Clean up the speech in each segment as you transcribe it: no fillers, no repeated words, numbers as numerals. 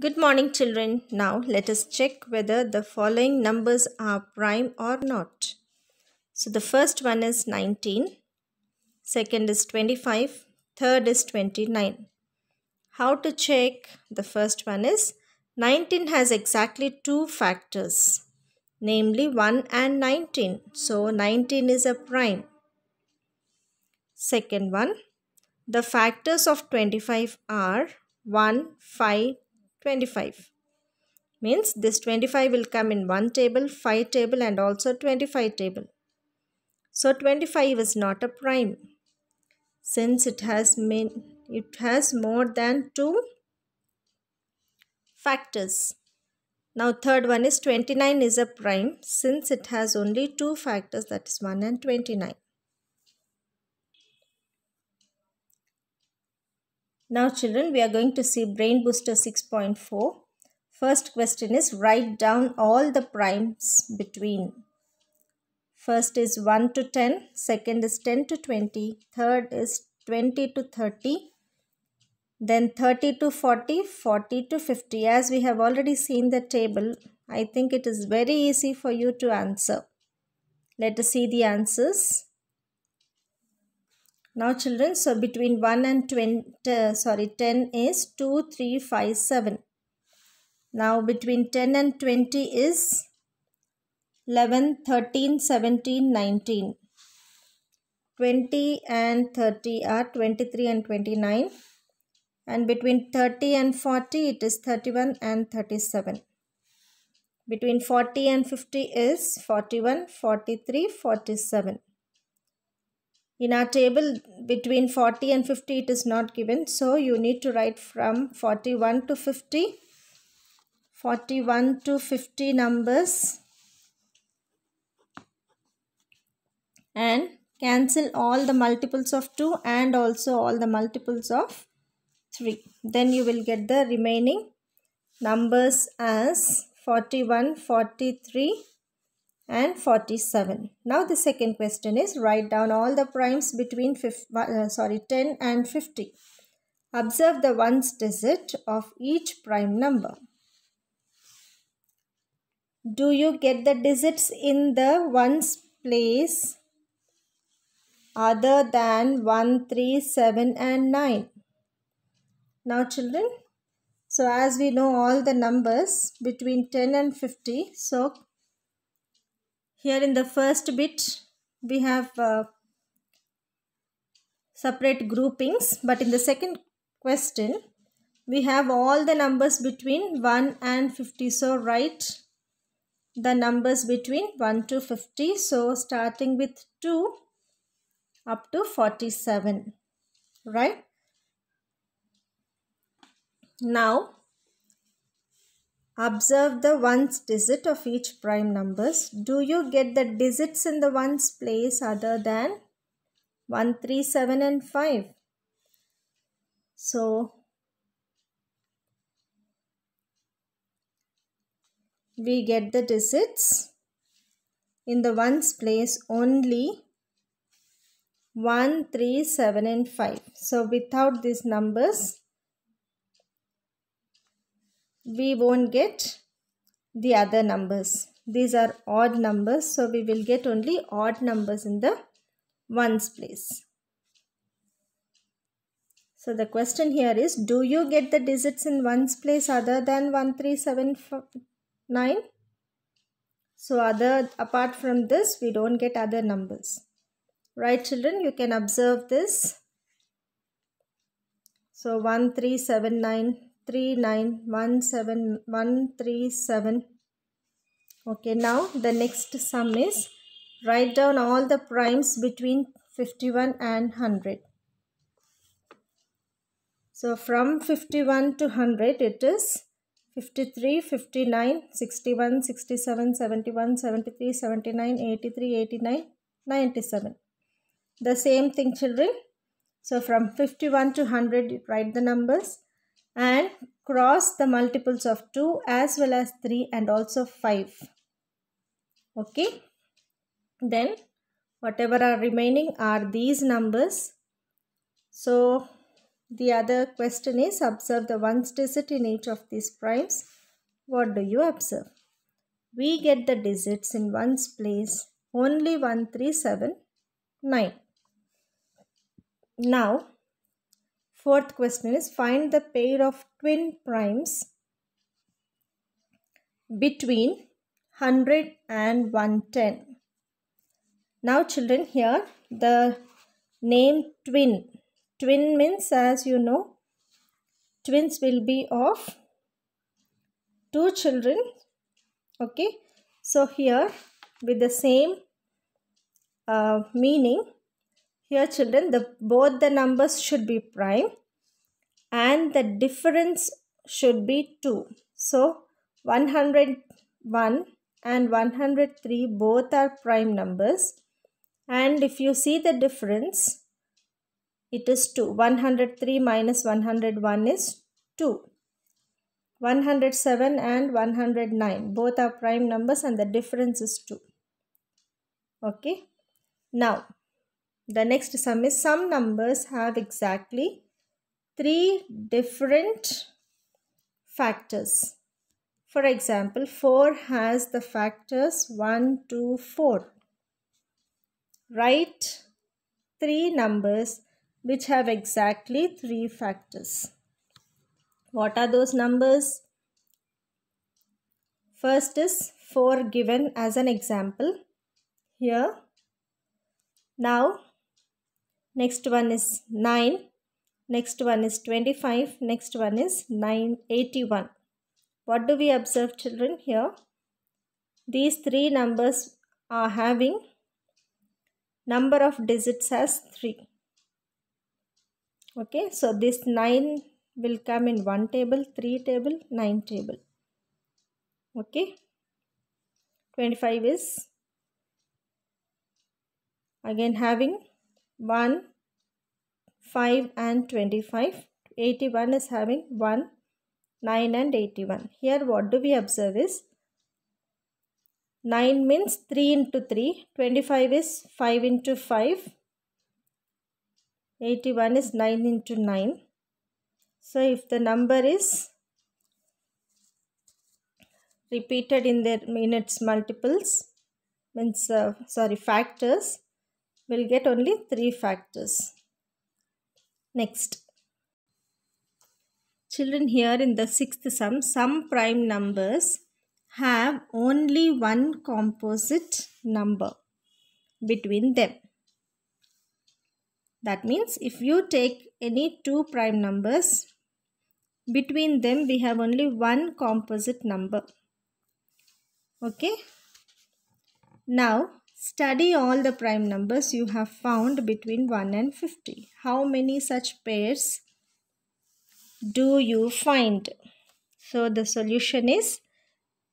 Good morning, children. Now let us check whether the following numbers are prime or not. So the first one is 19, second is 25, third is 29. How to check? The first one is 19 has exactly two factors, namely 1 and 19. So 19 is a prime. Second one, the factors of 25 are 1, 5, 25. Means this 25 will come in one table, 5 table and also 25 table. So 25 is not a prime since it has more than two factors. Now third one is 29 is a prime since it has only two factors, that is 1 and 29. Now children, we are going to see Brain Booster 6.4. First question is write down all the primes between. First is 1 to 10, second is 10 to 20, third is 20 to 30, then 30 to 40, 40 to 50. As we have already seen the table, I think it is very easy for you to answer. Let us see the answers. Now children, so between 1 and 10 is 2, 3, 5, 7. Now between 10 and 20 is 11, 13, 17, 19. 20 and 30 are 23 and 29. And between 30 and 40 it is 31 and 37. Between 40 and 50 is 41, 43, 47. In our table between 40 and 50 it is not given. So you need to write from 41 to 50. 41 to 50 numbers. And cancel all the multiples of 2 and also all the multiples of 3. Then you will get the remaining numbers as 41, 43 and 47. Now the second question is write down all the primes between 10 and 50. Observe the ones digit of each prime number. Do you get the digits in the ones place other than 1, 3, 7 and 9? Now children, so as we know all the numbers between 10 and 50, so here in the first bit we have separate groupings, but in the second question we have all the numbers between 1 and 50. So write the numbers between 1 to 50. So starting with 2 up to 47, right? Now observe the ones digit of each prime numbers. Do you get the digits in the ones place other than 1, 3, 7 and 5? So we get the digits in the ones place only 1, 3, 7 and 5. So without these numbers we won't get the other numbers. These are odd numbers, so we will get only odd numbers in the ones place. So the question here is, do you get the digits in ones place other than 1, 3, 7, 9? So apart from this we don't get other numbers. Right children, you can observe this. So 1, 3, 7, 9, 3, 9, 1, 7, 1, 3, 7. Okay, now the next sum is write down all the primes between 51 and 100. So from 51 to 100 it is 53, 59, 61, 67, 71, 73, 79, 83, 89, 97. The same thing children. So from 51 to 100 you write the numbers and cross the multiples of 2 as well as 3 and also 5. Okay. Then whatever are remaining are these numbers. So The other question is observe the ones digit in each of these primes. What do you observe? We get the digits in ones place only 1, 3, 7, 9. Now, fourth question is find the pair of twin primes between 100 and 110. Now children, here the name twin. Twin means, as you know, twins will be of two children. Okay. So here with the same meaning, here children, both the numbers should be prime and the difference should be 2. So 101 and 103 both are prime numbers, and if you see the difference, it is 2. 103 minus 101 is 2. 107 and 109 both are prime numbers and the difference is 2. Okay. Now, the next sum is some numbers have exactly 3 different factors. For example, 4 has the factors 1, 2, 4. Write 3 numbers which have exactly 3 factors. What are those numbers? First is 4 given as an example here. Now, next one is 9. Next one is 25. Next one is 981. What do we observe, children, here? These 3 numbers are having number of digits as 3. Okay, so this 9 will come in 1 table, 3 table, 9 table. Okay, 25 is again having 1, 5 and 25. 81 is having 1, 9 and 81. Here what do we observe is 9 means 3 into 3. 25 is 5 into 5. 81 is 9 into 9. So if the number is repeated in its multiples, means factors, we'll get only 3 factors. Next, children, here in the sixth sum, some prime numbers have only one composite number between them. That means if you take any 2 prime numbers, between them we have only one composite number. Okay. Now, study all the prime numbers you have found between 1 and 50. How many such pairs do you find? So, the solution is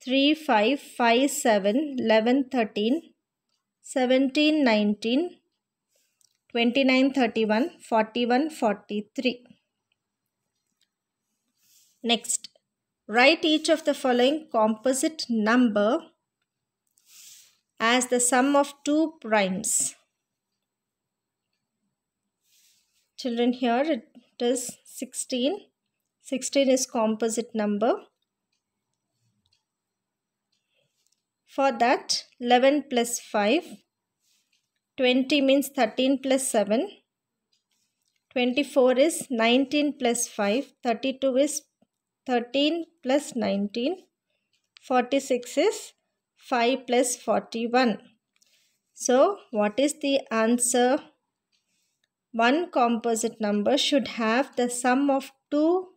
3, 5, 5, 7, 11, 13, 17, 19, 29, 31, 41, 43. Next, write each of the following composite number as the sum of 2 primes. Children, here it is 16. 16 is composite number. For that, 11 plus 5, 20 means 13 plus 7, 24 is 19 plus 5, 32 is 13 plus 19, 46 is 5 plus 41. So, what is the answer? One composite number should have the sum of 2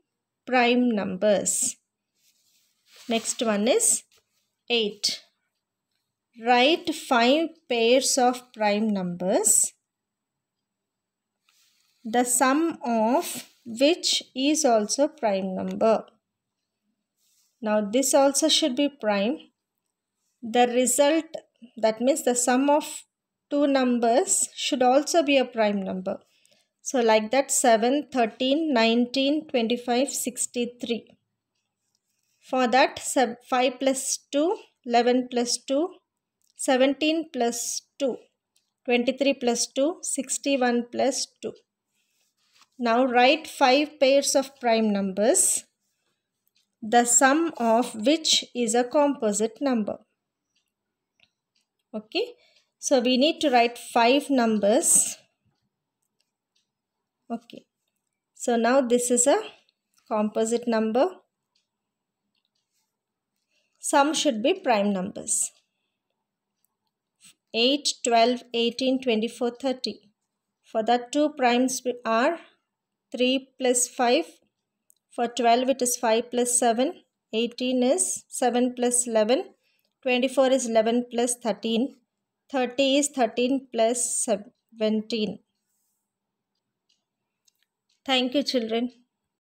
prime numbers. Next one is 8. Write 5 pairs of prime numbers, the sum of which is also prime number. Now this also should be prime. The result, that means the sum of 2 numbers should also be a prime number. So like that 7, 13, 19, 25, 63. For that 5 plus 2, 11 plus 2, 17 plus 2, 23 plus 2, 61 plus 2. Now write 5 pairs of prime numbers, the sum of which is a composite number. Okay, so we need to write 5 numbers. Okay, so now this is a composite number. Sum should be prime numbers. 8, 12, 18, 24, 30. For that, 2 primes are 3 plus 5. For 12, it is 5 plus 7. 18 is 7 plus 11. 24 is 11 plus 13. 30 is 13 plus 17. Thank you, children.